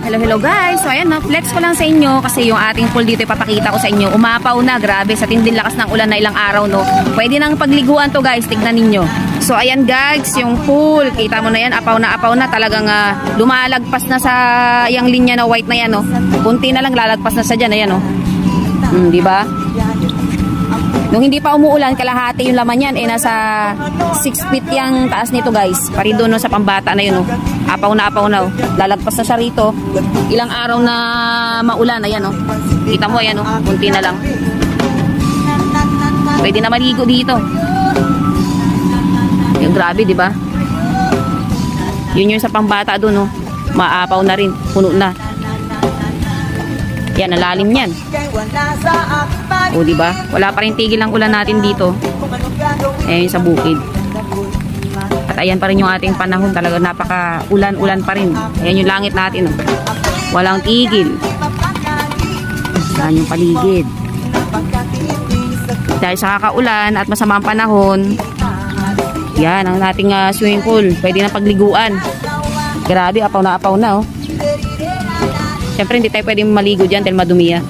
Hello guys. So ayan no, flex ko lang sa inyo kasi yung ating pool dito ipapakita ko sa inyo. Umapaw na, grabe sa tinding lakas ng ulan na ilang araw no. Pwede nang pagliguan to guys, tignan ninyo. So ayan guys, yung pool, kita mo na yan, apaw na talagang lumalagpas na sa yung linya na white na yan no. Kunti na lang lalagpas na sa diyan, ayan no. Di ba? Nung hindi pa umuulan, kalahati yung laman yan, nasa 6 feet yung taas nito guys. Pari doon no, sa pambata na yun. No. Apaw na. Oh. Lalagpas na siya rito. Ilang araw na maulan, ayan no. Kita mo, ayan no, kunti na lang. Pwede na maligo dito. Yung grabe, di ba? Yun yung sa pambata doon no. Maapaw na rin, puno na. Yan, nalalim yan. O, di ba? Wala pa rin tigil ang ulan natin dito. Ayan sa bukid. At ayan pa rin yung ating panahon. Talaga napaka-ulan-ulan pa rin. Ayan yung langit natin. Oh. Walang tigil. Ayan yung paligid. Dahil sa kakaulan at masama ang panahon, yan ang ating swimming pool. Pwede na pagliguan. Grabe, apaw na oh. Siyempre hindi tayo pwedeng maligo dyan dahil madumi yan.